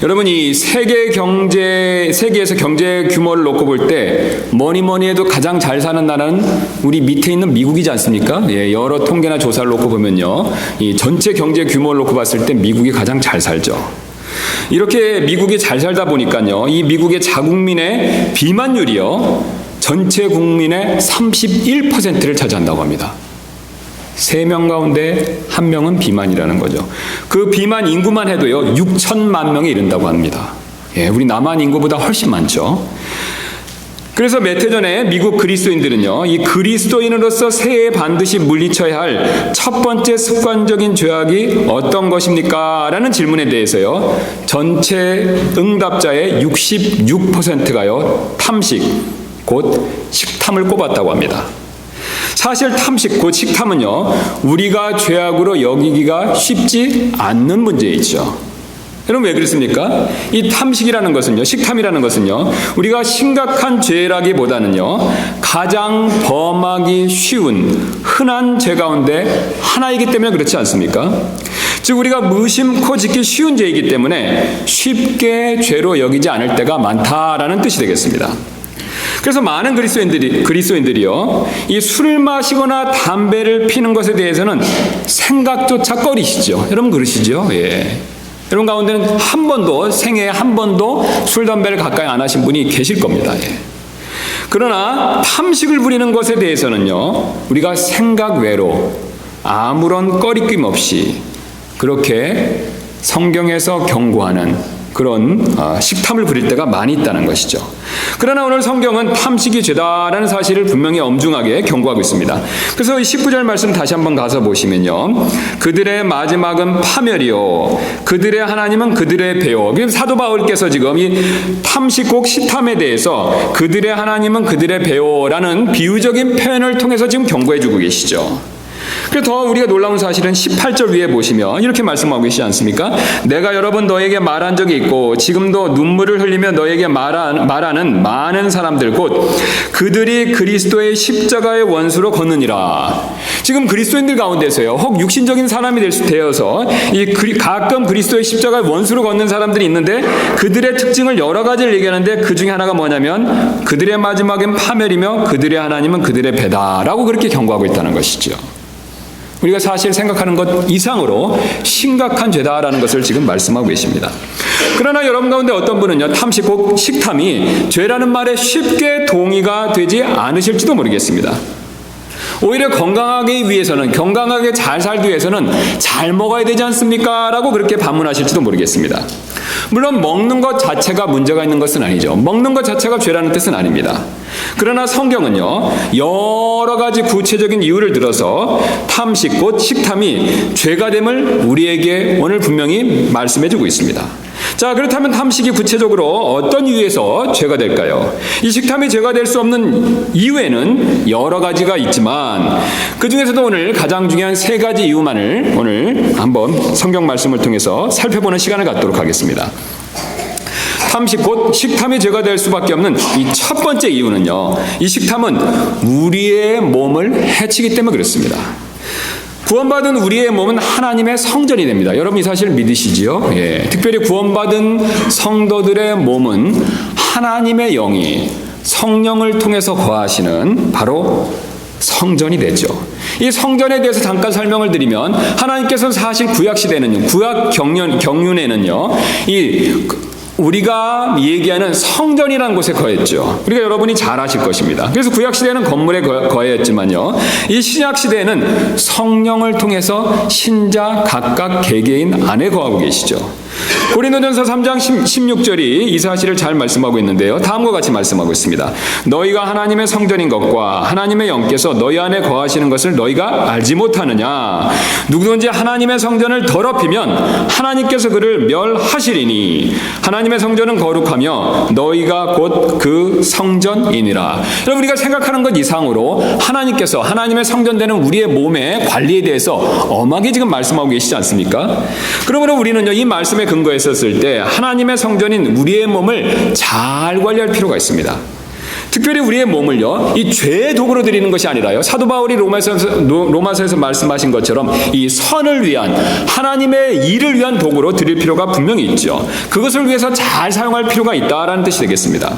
여러분, 이 세계에서 경제 규모를 놓고 볼 때 뭐니 해도 가장 잘 사는 나라는 우리 밑에 있는 미국이지 않습니까? 예, 여러 통계나 조사를 놓고 보면요, 이 전체 경제 규모를 놓고 봤을 때 미국이 가장 잘 살죠. 이렇게 미국이 잘 살다 보니까요, 이 미국의 자국민의 비만율이요, 전체 국민의 31%를 차지한다고 합니다. 3명 가운데 1명은 비만이라는 거죠. 그 비만 인구만 해도요, 6천만 명에 이른다고 합니다. 예, 우리 남한 인구보다 훨씬 많죠. 그래서 몇 해 전에 미국 그리스도인들은요, 이 그리스도인으로서 새해에 반드시 물리쳐야 할 첫 번째 습관적인 죄악이 어떤 것입니까? 라는 질문에 대해서요, 전체 응답자의 66%가요, 탐식, 곧 식탐을 꼽았다고 합니다. 사실 탐식, 곧 식탐은요, 우리가 죄악으로 여기기가 쉽지 않는 문제이죠. 여러분, 왜 그렇습니까? 이 탐식이라는 것은요, 식탐이라는 것은요, 우리가 심각한 죄라기보다는요, 가장 범하기 쉬운 흔한 죄 가운데 하나이기 때문에 그렇지 않습니까? 즉, 우리가 무심코 짓기 쉬운 죄이기 때문에 쉽게 죄로 여기지 않을 때가 많다라는 뜻이 되겠습니다. 그래서 많은 그리스도인들이요, 이 술을 마시거나 담배를 피는 것에 대해서는 생각조차 꺼리시죠. 여러분, 그러시죠? 예. 여러분 가운데는 생애에 한 번도 술, 담배를 가까이 안 하신 분이 계실 겁니다. 예. 그러나 탐식을 부리는 것에 대해서는요, 우리가 생각 외로 아무런 꺼리낌 없이 그렇게 성경에서 경고하는 그런 식탐을 부릴 때가 많이 있다는 것이죠. 그러나 오늘 성경은 탐식이 죄다라는 사실을 분명히 엄중하게 경고하고 있습니다. 그래서 19절 말씀 다시 한번 가서 보시면요, 그들의 마지막은 파멸이요, 그들의 하나님은 그들의 배요. 사도 바울께서 지금 이 탐식, 꼭 식탐에 대해서 그들의 하나님은 그들의 배요라는 비유적인 표현을 통해서 지금 경고해 주고 계시죠. 그래서 더 우리가 놀라운 사실은 18절 위에 보시면 이렇게 말씀하고 계시지 않습니까? 내가 여러 번 너에게 말한 적이 있고 지금도 눈물을 흘리며 너에게 말하는 많은 사람들, 곧 그들이 그리스도의 십자가의 원수로 걷느니라. 지금 그리스도인들 가운데서요, 혹 육신적인 사람이 되어서 가끔 그리스도의 십자가의 원수로 걷는 사람들이 있는데, 그들의 특징을 여러 가지를 얘기하는데 그 중에 하나가 뭐냐면 그들의 마지막엔 파멸이며 그들의 하나님은 그들의 배다라고 그렇게 경고하고 있다는 것이죠. 우리가 사실 생각하는 것 이상으로 심각한 죄다라는 것을 지금 말씀하고 계십니다. 그러나 여러분 가운데 어떤 분은요, 탐식, 곧 식탐이 죄라는 말에 쉽게 동의가 되지 않으실지도 모르겠습니다. 오히려 건강하게 잘 살기 위해서는 잘 먹어야 되지 않습니까? 라고 그렇게 반문하실지도 모르겠습니다. 물론 먹는 것 자체가 문제가 있는 것은 아니죠. 먹는 것 자체가 죄라는 뜻은 아닙니다. 그러나 성경은요, 여러 가지 구체적인 이유를 들어서 탐식, 곧 식탐이 죄가 됨을 우리에게 오늘 분명히 말씀해주고 있습니다. 자, 그렇다면 탐식이 구체적으로 어떤 이유에서 죄가 될까요? 이 식탐이 죄가 될 수 없는 이유에는 여러 가지가 있지만 그 중에서도 오늘 가장 중요한 3가지 이유만을 오늘 한번 성경 말씀을 통해서 살펴보는 시간을 갖도록 하겠습니다. 탐식, 곧 식탐이 죄가 될 수밖에 없는 이 첫 번째 이유는요, 이 식탐은 우리의 몸을 해치기 때문에 그렇습니다. 구원받은 우리의 몸은 하나님의 성전이 됩니다. 여러분 이 사실 믿으시지요? 예. 특별히 구원받은 성도들의 몸은 하나님의 영이 성령을 통해서 거하시는 바로 성전이 되죠. 이 성전에 대해서 잠깐 설명을 드리면, 하나님께서는 사실 구약 경륜에는요, 우리가 얘기하는 성전이라는 곳에 거했죠. 우리가 여러분이 잘 아실 것입니다. 그래서 구약시대에는 건물에 거했지만요, 이 신약시대에는 성령을 통해서 신자 각각 개개인 안에 거하고 계시죠. 고린도전서 3장 16절이 이 사실을 잘 말씀하고 있는데요, 다음과 같이 말씀하고 있습니다. 너희가 하나님의 성전인 것과 하나님의 영께서 너희 안에 거하시는 것을 너희가 알지 못하느냐. 누구든지 하나님의 성전을 더럽히면 하나님께서 그를 멸하시리니 하나님의 성전은 거룩하며 너희가 곧 그 성전이니라. 여러분, 우리가 생각하는 것 이상으로 하나님께서 하나님의 성전되는 우리의 몸의 관리에 대해서 엄하게 지금 말씀하고 계시지 않습니까? 그러므로 우리는요, 이 말씀에 근거했었을 때 하나님의 성전인 우리의 몸을 잘 관리할 필요가 있습니다. 특별히 우리의 몸을요, 이 죄의 도구로 드리는 것이 아니라요, 사도 바울이 로마서에서 말씀하신 것처럼 이 선을 위한, 하나님의 일을 위한 도구로 드릴 필요가 분명히 있죠. 그것을 위해서 잘 사용할 필요가 있다라는 뜻이 되겠습니다.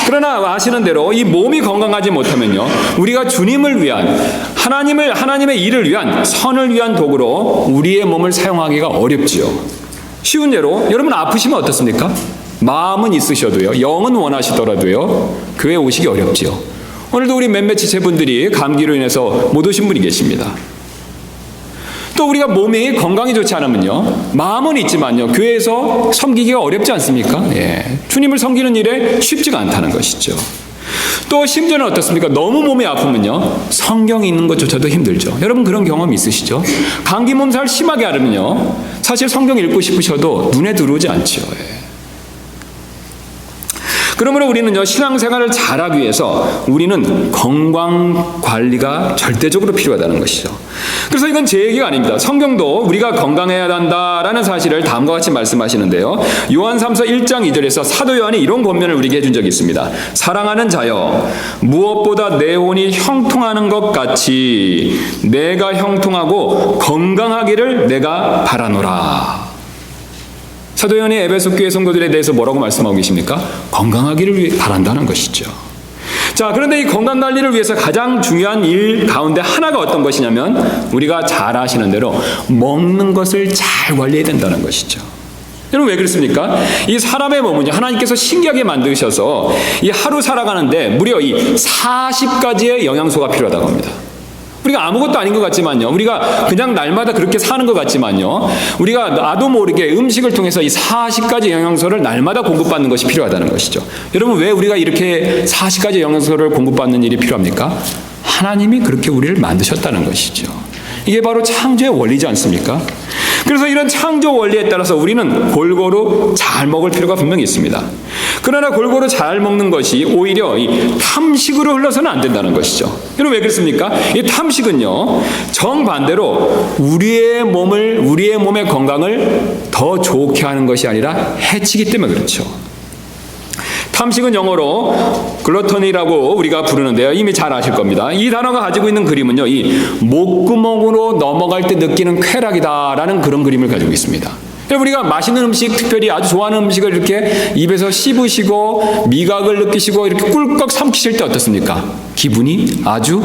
그러나 아시는 대로 이 몸이 건강하지 못하면요, 우리가 주님을 위한, 하나님의 일을 위한, 선을 위한 도구로 우리의 몸을 사용하기가 어렵지요. 쉬운 예로, 여러분 아프시면 어떻습니까? 마음은 있으셔도요, 영은 원하시더라도요, 교회 오시기 어렵지요. 오늘도 우리 몇몇 지체분들이 감기로 인해서 못 오신 분이 계십니다. 또 우리가 몸이 건강이 좋지 않으면요, 마음은 있지만요, 교회에서 섬기기가 어렵지 않습니까? 예, 주님을 섬기는 일에 쉽지가 않다는 것이죠. 또 심지어는 어떻습니까? 너무 몸이 아프면요, 성경이 있는 것조차도 힘들죠. 여러분 그런 경험 있으시죠? 감기 몸살 심하게 앓으면요, 사실 성경 읽고 싶으셔도 눈에 들어오지 않죠. 예. 그러므로 우리는요, 신앙생활을 잘하기 위해서 우리는 건강 관리가 절대적으로 필요하다는 것이죠. 그래서 이건 제 얘기가 아닙니다. 성경도 우리가 건강해야 한다라는 사실을 다음과 같이 말씀하시는데요. 요한 3서 1장 2절에서 사도 요한이 이런 권면을 우리에게 해준 적이 있습니다. 사랑하는 자여, 무엇보다 내 혼이 형통하는 것 같이 내가 형통하고 건강하기를 내가 바라노라. 사도 요한이 에베소 교회 성도들에 대해서 뭐라고 말씀하고 계십니까? 건강하기를 바란다는 것이죠. 자, 그런데 이 건강관리를 위해서 가장 중요한 일 가운데 하나가 어떤 것이냐면, 우리가 잘 아시는 대로 먹는 것을 잘 관리해야 된다는 것이죠. 여러분 왜 그렇습니까? 이 사람의 몸은요, 하나님께서 신기하게 만드셔서 이 하루 살아가는데 무려 이 40가지의 영양소가 필요하다고 합니다. 우리가 아무것도 아닌 것 같지만요, 우리가 그냥 날마다 그렇게 사는 것 같지만요, 우리가 나도 모르게 음식을 통해서 이 40가지 영양소를 날마다 공급받는 것이 필요하다는 것이죠. 여러분 왜 우리가 이렇게 40가지 영양소를 공급받는 일이 필요합니까? 하나님이 그렇게 우리를 만드셨다는 것이죠. 이게 바로 창조의 원리지 않습니까? 그래서 이런 창조 원리에 따라서 우리는 골고루 잘 먹을 필요가 분명히 있습니다. 그러나 골고루 잘 먹는 것이 오히려 이 탐식으로 흘러서는 안 된다는 것이죠. 여러분 왜 그렇습니까? 이 탐식은요, 정반대로 우리의 몸의 건강을 더 좋게 하는 것이 아니라 해치기 때문에 그렇죠. 탐식은 영어로 글루턴이라고 우리가 부르는데요, 이미 잘 아실 겁니다. 이 단어가 가지고 있는 그림은요, 이 목구멍으로 넘어갈 때 느끼는 쾌락이다라는 그런 그림을 가지고 있습니다. 우리가 맛있는 음식, 특별히 아주 좋아하는 음식을 이렇게 입에서 씹으시고 미각을 느끼시고 이렇게 꿀꺽 삼키실 때 어떻습니까? 기분이 아주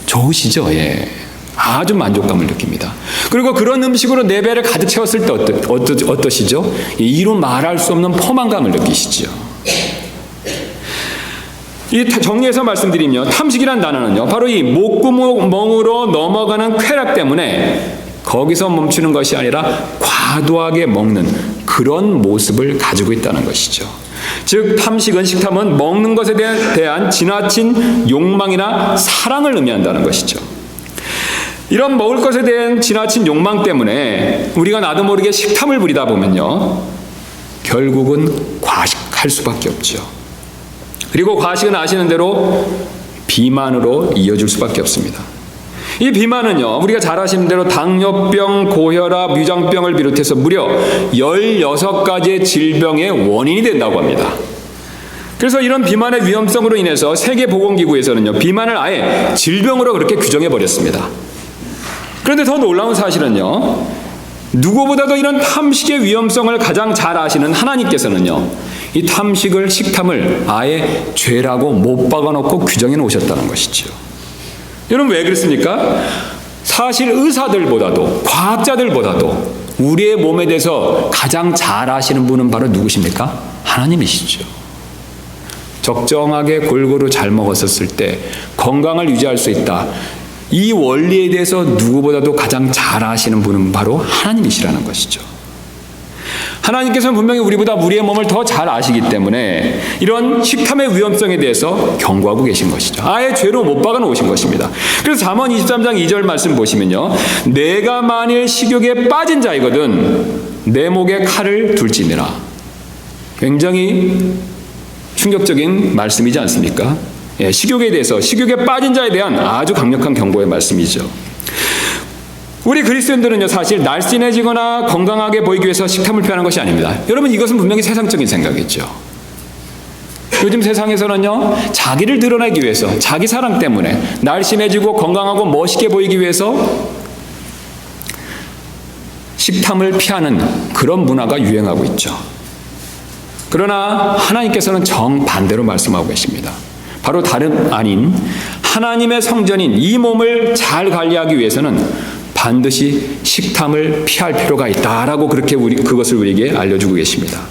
좋으시죠? 예. 아주 만족감을 느낍니다. 그리고 그런 음식으로 내 배를 가득 채웠을 때 어떠시죠? 이루 말할 수 없는 포만감을 느끼시죠. 이 정리해서 말씀드리면, 탐식이란 단어는요, 바로 이 목구멍으로 넘어가는 쾌락 때문에 거기서 멈추는 것이 아니라 과도하게 먹는 그런 모습을 가지고 있다는 것이죠. 즉 식탐은 먹는 것에 대한 지나친 욕망이나 사랑을 의미한다는 것이죠. 이런 먹을 것에 대한 지나친 욕망 때문에 우리가 나도 모르게 식탐을 부리다 보면요, 결국은 과식할 수밖에 없죠. 그리고 과식은 아시는 대로 비만으로 이어질 수밖에 없습니다. 이 비만은요, 우리가 잘 아시는 대로 당뇨병, 고혈압, 위장병을 비롯해서 무려 16가지의 질병의 원인이 된다고 합니다. 그래서 이런 비만의 위험성으로 인해서 세계보건기구에서는요, 비만을 아예 질병으로 그렇게 규정해 버렸습니다. 그런데 더 놀라운 사실은요, 누구보다도 이런 탐식의 위험성을 가장 잘 아시는 하나님께서는요, 이 식탐을 아예 죄라고 못 박아놓고 규정해 놓으셨다는 것이죠. 여러분 왜 그렇습니까? 사실 의사들보다도, 과학자들보다도 우리의 몸에 대해서 가장 잘 아시는 분은 바로 누구십니까? 하나님이시죠. 적정하게 골고루 잘 먹었을 때 건강을 유지할 수 있다. 이 원리에 대해서 누구보다도 가장 잘 아시는 분은 바로 하나님이시라는 것이죠. 하나님께서는 분명히 우리보다 우리의 몸을 더 잘 아시기 때문에 이런 식탐의 위험성에 대해서 경고하고 계신 것이죠. 아예 죄로 못 박아 놓으신 것입니다. 그래서 잠언 23장 2절 말씀 보시면요, 내가 만일 식욕에 빠진 자이거든 내 목에 칼을 둘지니라. 굉장히 충격적인 말씀이지 않습니까? 예, 식욕에 대해서, 식욕에 빠진 자에 대한 아주 강력한 경고의 말씀이죠. 우리 그리스도인들은요, 사실 날씬해지거나 건강하게 보이기 위해서 식탐을 표하는 것이 아닙니다. 여러분 이것은 분명히 세상적인 생각이죠. 요즘 세상에서는요, 자기를 드러내기 위해서, 자기 사랑 때문에 날씬해지고 건강하고 멋있게 보이기 위해서 식탐을 피하는 그런 문화가 유행하고 있죠. 그러나 하나님께서는 정반대로 말씀하고 계십니다. 바로 다름 아닌 하나님의 성전인 이 몸을 잘 관리하기 위해서는 반드시 식탐을 피할 필요가 있다라고 그렇게 그것을 우리에게 알려주고 계십니다.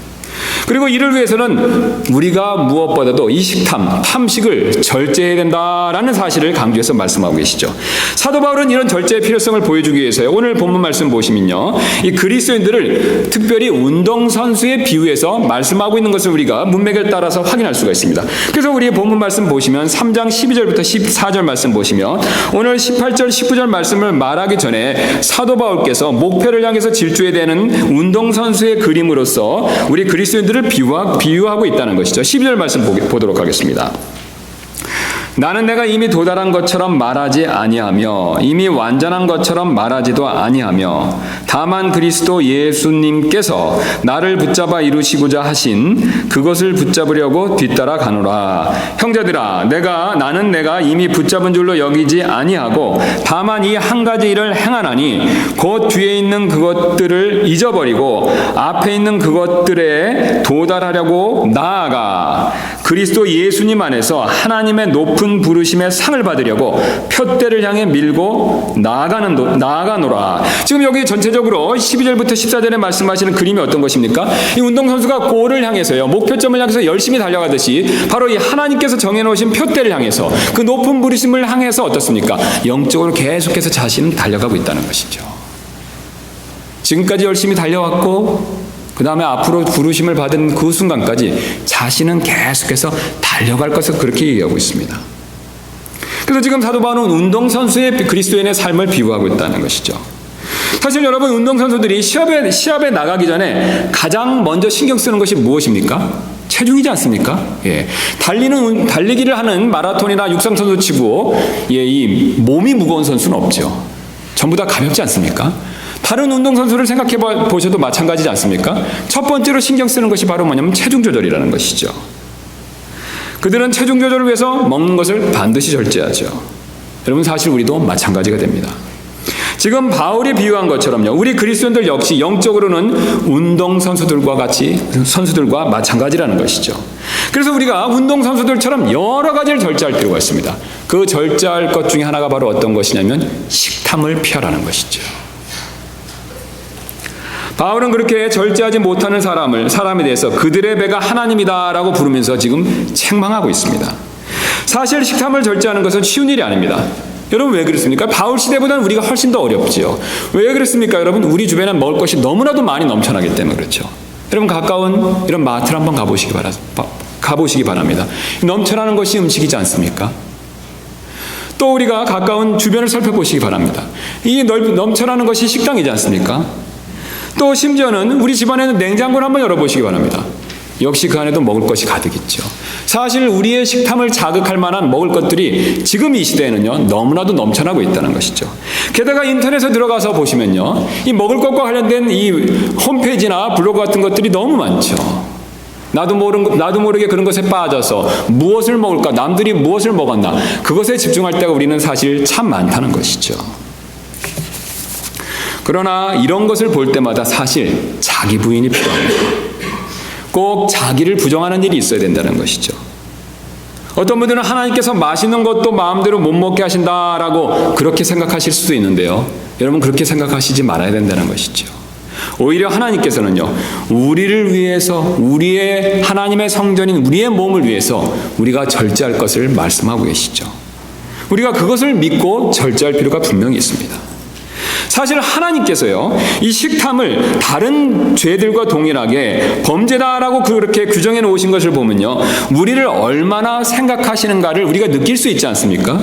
그리고 이를 위해서는 우리가 무엇보다도 이 식탐, 탐식을 절제해야 된다라는 사실을 강조해서 말씀하고 계시죠. 사도 바울은 이런 절제의 필요성을 보여주기 위해서요, 오늘 본문 말씀 보시면요, 이 그리스도인들을 특별히 운동선수에 비유해서 말씀하고 있는 것을 우리가 문맥을 따라서 확인할 수가 있습니다. 그래서 우리의 본문 말씀 보시면 3장 12절부터 14절 말씀 보시면 오늘 18절, 19절 말씀을 말하기 전에 사도 바울께서 목표를 향해서 질주해야 되는 운동선수의 그림으로서 우리 그리스도인들을 비유하고 있다는 것이죠. 12절 말씀 보도록 하겠습니다. 나는 내가 이미 도달한 것처럼 말하지 아니하며 이미 완전한 것처럼 말하지도 아니하며 다만 그리스도 예수님께서 나를 붙잡아 이루시고자 하신 그것을 붙잡으려고 뒤따라 가노라. 형제들아, 나는 내가 이미 붙잡은 줄로 여기지 아니하고 다만 이 한 가지 일을 행하나니 곧 뒤에 있는 그것들을 잊어버리고 앞에 있는 그것들에 도달하려고 나아가 그리스도 예수님 안에서 하나님의 높은 부르심의 상을 받으려고 표대를 향해 밀고 나아가노라. 지금 여기 전체적으로 12절부터 14절에 말씀하시는 그림이 어떤 것입니까? 이 운동선수가 골을 향해서요, 목표점을 향해서 열심히 달려가듯이 바로 이 하나님께서 정해놓으신 표대를 향해서 그 높은 부르심을 향해서 어떻습니까? 영적으로 계속해서 자신은 달려가고 있다는 것이죠. 지금까지 열심히 달려왔고 그 다음에 앞으로 부르심을 받은 그 순간까지 자신은 계속해서 달려갈 것을 그렇게 얘기하고 있습니다. 그래서 지금 사도 바울은 운동선수의 그리스도인의 삶을 비유하고 있다는 것이죠. 사실 여러분, 운동선수들이 시합에 나가기 전에 가장 먼저 신경 쓰는 것이 무엇입니까? 체중이지 않습니까? 예. 달리기를 하는 마라톤이나 육상선수 치고, 예, 이 몸이 무거운 선수는 없죠. 전부 다 가볍지 않습니까? 다른 운동선수를 생각해 보셔도 마찬가지지 않습니까? 첫 번째로 신경 쓰는 것이 바로 뭐냐면 체중 조절이라는 것이죠. 그들은 체중 조절을 위해서 먹는 것을 반드시 절제하죠. 여러분, 사실 우리도 마찬가지가 됩니다. 지금 바울이 비유한 것처럼요, 우리 그리스도인들 역시 영적으로는 운동선수들과 마찬가지라는 것이죠. 그래서 우리가 운동선수들처럼 여러 가지를 절제할 필요가 있습니다. 그 절제할 것 중에 하나가 바로 어떤 것이냐면 식탐을 피하라는 것이죠. 바울은 그렇게 절제하지 못하는 사람에 대해서 그들의 배가 하나님이다라고 부르면서 지금 책망하고 있습니다. 사실 식탐을 절제하는 것은 쉬운 일이 아닙니다. 여러분, 왜 그렇습니까? 바울 시대보다는 우리가 훨씬 더 어렵지요. 왜 그렇습니까? 여러분, 우리 주변에 먹을 것이 너무나도 많이 넘쳐나기 때문에 그렇죠. 여러분, 가까운 이런 마트를 한번 가보시기 바랍니다. 넘쳐나는 것이 음식이지 않습니까? 또 우리가 가까운 주변을 살펴보시기 바랍니다. 이 넘쳐나는 것이 식당이지 않습니까? 또 심지어는 우리 집안에는 냉장고를 한번 열어보시기 바랍니다. 역시 그 안에도 먹을 것이 가득 있죠. 사실 우리의 식탐을 자극할 만한 먹을 것들이 지금 이 시대에는요, 너무나도 넘쳐나고 있다는 것이죠. 게다가 인터넷에 들어가서 보시면요, 이 먹을 것과 관련된 이 홈페이지나 블로그 같은 것들이 너무 많죠. 나도 모르게 그런 것에 빠져서 무엇을 먹을까, 남들이 무엇을 먹었나, 그것에 집중할 때가 우리는 사실 참 많다는 것이죠. 그러나 이런 것을 볼 때마다 사실 자기 부인이 필요합니다. 꼭 자기를 부정하는 일이 있어야 된다는 것이죠. 어떤 분들은 하나님께서 맛있는 것도 마음대로 못 먹게 하신다라고 그렇게 생각하실 수도 있는데요, 여러분, 그렇게 생각하시지 말아야 된다는 것이죠. 오히려 하나님께서는요, 우리를 위해서, 우리의 하나님의 성전인 우리의 몸을 위해서 우리가 절제할 것을 말씀하고 계시죠. 우리가 그것을 믿고 절제할 필요가 분명히 있습니다. 사실 하나님께서요, 이 식탐을 다른 죄들과 동일하게 범죄다라고 그렇게 규정해 놓으신 것을 보면요, 우리를 얼마나 생각하시는가를 우리가 느낄 수 있지 않습니까?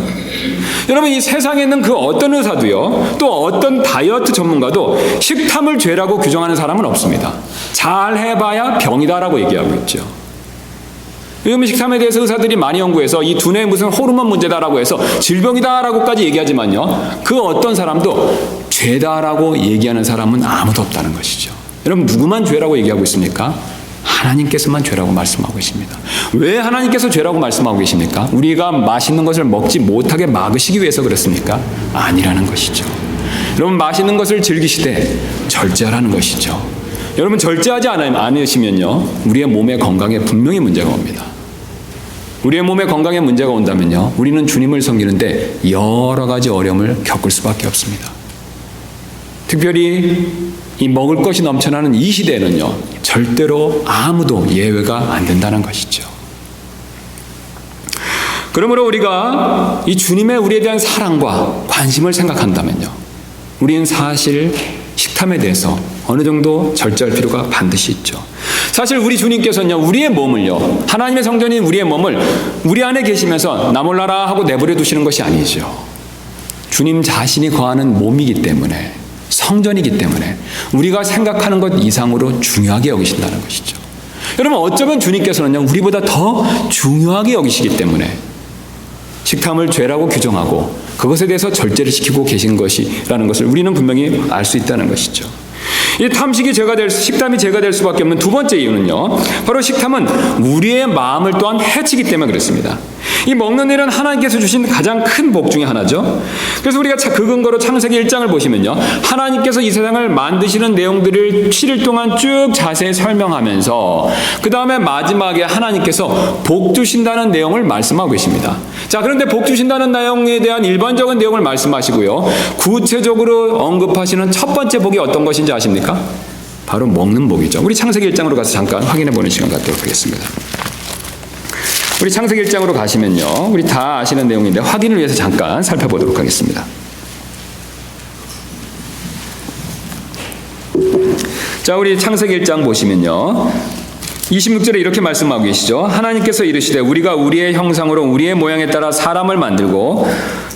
여러분, 이 세상에 있는 그 어떤 의사도요, 또 어떤 다이어트 전문가도 식탐을 죄라고 규정하는 사람은 없습니다. 잘 해봐야 병이다라고 얘기하고 있죠. 요즘 식탐에 대해서 의사들이 많이 연구해서 이 두뇌에 무슨 호르몬 문제다라고 해서 질병이다라고까지 얘기하지만요, 그 어떤 사람도 죄다라고 얘기하는 사람은 아무도 없다는 것이죠. 여러분, 누구만 죄라고 얘기하고 있습니까? 하나님께서만 죄라고 말씀하고 계십니다. 왜 하나님께서 죄라고 말씀하고 계십니까? 우리가 맛있는 것을 먹지 못하게 막으시기 위해서 그렇습니까? 아니라는 것이죠. 여러분, 맛있는 것을 즐기시되 절제하라는 것이죠. 여러분, 절제하지 않으시면요, 우리의 몸의 건강에 분명히 문제가 옵니다. 우리의 몸의 건강에 문제가 온다면요, 우리는 주님을 섬기는데 여러 가지 어려움을 겪을 수밖에 없습니다. 특별히 이 먹을 것이 넘쳐나는 이 시대에는요, 절대로 아무도 예외가 안 된다는 것이죠. 그러므로 우리가 이 주님의 우리에 대한 사랑과 관심을 생각한다면요, 우리는 사실 식탐에 대해서 어느 정도 절제할 필요가 반드시 있죠. 사실 우리 주님께서는요, 우리의 몸을요, 하나님의 성전인 우리의 몸을 우리 안에 계시면서 나 몰라라 하고 내버려 두시는 것이 아니죠. 주님 자신이 거하는 몸이기 때문에, 성전이기 때문에 우리가 생각하는 것 이상으로 중요하게 여기신다는 것이죠. 여러분, 어쩌면 주님께서는요, 우리보다 더 중요하게 여기시기 때문에 식탐을 죄라고 규정하고 그것에 대해서 절제를 시키고 계신 것이라는 것을 우리는 분명히 알 수 있다는 것이죠. 이 식탐이 죄가 될 수밖에 없는 두 번째 이유는요, 바로 식탐은 우리의 마음을 또한 해치기 때문에 그렇습니다. 이 먹는 일은 하나님께서 주신 가장 큰 복 중에 하나죠. 그래서 우리가 그 근거로 창세기 1장을 보시면요, 하나님께서 이 세상을 만드시는 내용들을 7일 동안 쭉 자세히 설명하면서 그 다음에 마지막에 하나님께서 복 주신다는 내용을 말씀하고 계십니다. 자, 그런데 복 주신다는 내용에 대한 일반적인 내용을 말씀하시고요, 구체적으로 언급하시는 첫 번째 복이 어떤 것인지 아십니까? 바로 먹는 복이죠. 우리 창세기 1장으로 가서 잠깐 확인해 보는 시간 갖도록 하겠습니다. 우리 창세기 1장으로 가시면요, 우리 다 아시는 내용인데 확인을 위해서 잠깐 살펴보도록 하겠습니다. 자, 우리 창세기 1장 보시면요, 26절에 이렇게 말씀하고 계시죠. 하나님께서 이르시되 우리가 우리의 형상으로 우리의 모양에 따라 사람을 만들고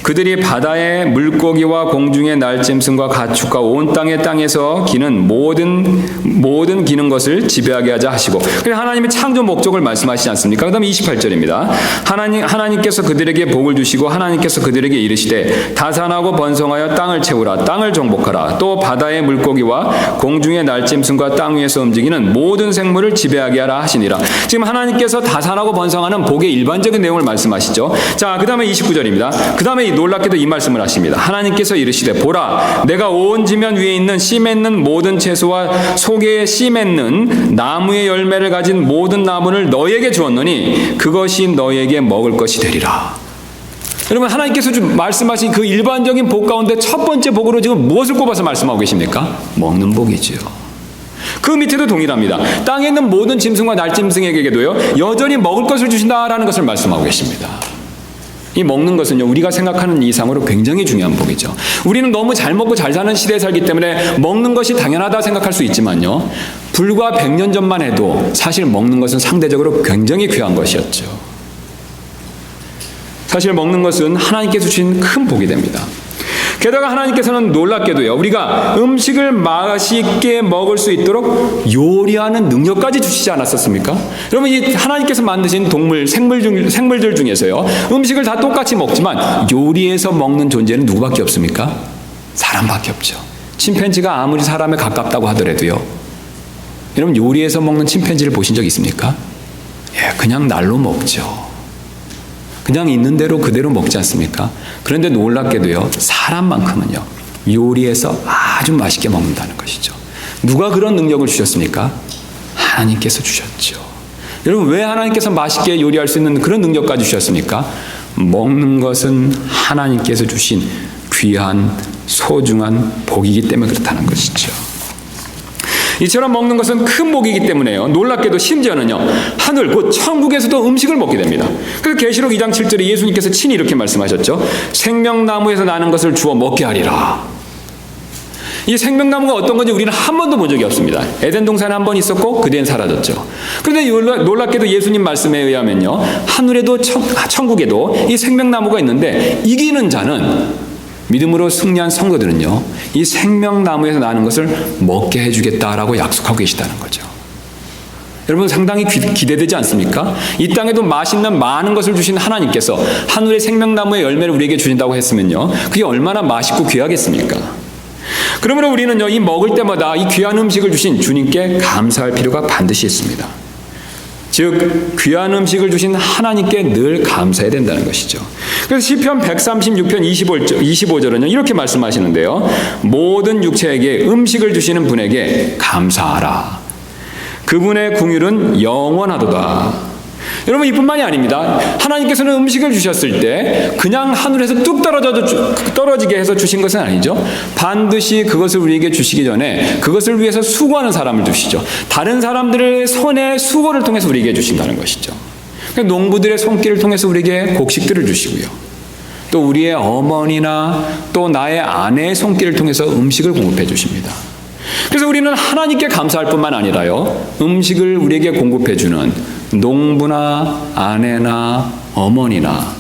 그들이 바다의 물고기와 공중의 날짐승과 가축과 온 땅에서 기는 모든 기는 것을 지배하게 하자 하시고, 그래서 하나님의 창조 목적을 말씀하시지 않습니까? 그다음에 28절입니다. 하나님께서 그들에게 복을 주시고 하나님께서 그들에게 이르시되 다산하고 번성하여 땅을 채우라. 땅을 정복하라. 또 바다의 물고기와 공중의 날짐승과 땅 위에서 움직이는 모든 생물을 지배하게 하라 하시니라. 지금 하나님께서 다산하고 번성하는 복의 일반적인 내용을 말씀하시죠. 자, 그 다음에 29절입니다. 그 다음에 놀랍게도 이 말씀을 하십니다. 하나님께서 이르시되 보라, 내가 온 지면 위에 있는 씨 맺는 모든 채소와 속에 씨 맺는 나무의 열매를 가진 모든 나무를 너에게 주었노니 그것이 너에게 먹을 것이 되리라. 여러분, 하나님께서 말씀하신 그 일반적인 복 가운데 첫 번째 복으로 지금 무엇을 꼽아서 말씀하고 계십니까? 먹는 복이지요. 그 밑에도 동일합니다. 땅에 있는 모든 짐승과 날짐승에게도요, 여전히 먹을 것을 주신다라는 것을 말씀하고 계십니다. 이 먹는 것은요, 우리가 생각하는 이상으로 굉장히 중요한 복이죠. 우리는 너무 잘 먹고 잘 사는 시대에 살기 때문에 먹는 것이 당연하다 생각할 수 있지만요, 불과 100년 전만 해도 사실 먹는 것은 상대적으로 굉장히 귀한 것이었죠. 사실 먹는 것은 하나님께서 주신 큰 복이 됩니다. 게다가 하나님께서는 놀랍게도요, 우리가 음식을 맛있게 먹을 수 있도록 요리하는 능력까지 주시지 않았었습니까? 여러분, 이 하나님께서 만드신 생물들 중에서요, 음식을 다 똑같이 먹지만 요리해서 먹는 존재는 누구밖에 없습니까? 사람밖에 없죠. 침팬지가 아무리 사람에 가깝다고 하더라도요, 여러분, 요리해서 먹는 침팬지를 보신 적 있습니까? 예, 그냥 날로 먹죠. 그냥 있는 대로 그대로 먹지 않습니까? 그런데 놀랍게도요, 사람만큼은요, 요리해서 아주 맛있게 먹는다는 것이죠. 누가 그런 능력을 주셨습니까? 하나님께서 주셨죠. 여러분, 왜 하나님께서 맛있게 요리할 수 있는 그런 능력까지 주셨습니까? 먹는 것은 하나님께서 주신 귀한 소중한 복이기 때문에 그렇다는 것이죠. 이처럼 먹는 것은 큰 복이기 때문에요, 놀랍게도 심지어는요, 하늘 곧 천국에서도 음식을 먹게 됩니다. 그래서 계시록 2장 7절에 예수님께서 친히 이렇게 말씀하셨죠. 생명나무에서 나는 것을 주어 먹게 하리라. 이 생명나무가 어떤 건지 우리는 한 번도 본 적이 없습니다. 에덴 동산에 한 번 있었고 그 뒤엔 사라졌죠. 그런데 놀랍게도 예수님 말씀에 의하면요, 하늘에도 천국에도 이 생명나무가 있는데 이기는 자는, 믿음으로 승리한 성도들은요, 이 생명나무에서 나는 것을 먹게 해주겠다라고 약속하고 계시다는 거죠. 여러분, 상당히 기대되지 않습니까? 이 땅에도 맛있는 많은 것을 주신 하나님께서 하늘의 생명나무의 열매를 우리에게 주신다고 했으면요, 그게 얼마나 맛있고 귀하겠습니까? 그러므로 우리는요, 이 먹을 때마다 이 귀한 음식을 주신 주님께 감사할 필요가 반드시 있습니다. 즉 귀한 음식을 주신 하나님께 늘 감사해야 된다는 것이죠. 그래서 시편 136편 25절은요 이렇게 말씀하시는데요. 모든 육체에게 음식을 주시는 분에게 감사하라. 그분의 긍휼은 영원하도다. 여러분 이뿐만이 아닙니다. 하나님께서는 음식을 주셨을 때 그냥 하늘에서 뚝 떨어지게 해서 주신 것은 아니죠. 반드시 그것을 우리에게 주시기 전에 그것을 위해서 수고하는 사람을 주시죠. 다른 사람들의 손의 수고를 통해서 우리에게 주신다는 것이죠. 그러니까 농부들의 손길을 통해서 우리에게 곡식들을 주시고요. 또 우리의 어머니나 또 나의 아내의 손길을 통해서 음식을 공급해 주십니다. 그래서 우리는 하나님께 감사할 뿐만 아니라요, 음식을 우리에게 공급해 주는 농부나 아내나 어머니나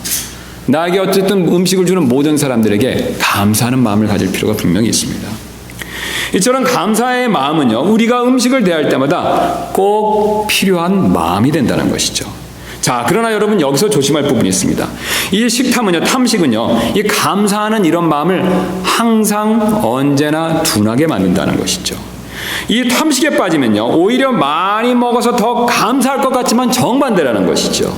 나에게 어쨌든 음식을 주는 모든 사람들에게 감사하는 마음을 가질 필요가 분명히 있습니다. 이처럼 감사의 마음은요, 우리가 음식을 대할 때마다 꼭 필요한 마음이 된다는 것이죠. 자, 그러나 여러분 여기서 조심할 부분이 있습니다. 이 식탐은요, 탐식은요, 이 감사하는 이런 마음을 항상 언제나 둔하게 만든다는 것이죠. 이 탐식에 빠지면요, 오히려 많이 먹어서 더 감사할 것 같지만 정반대라는 것이죠.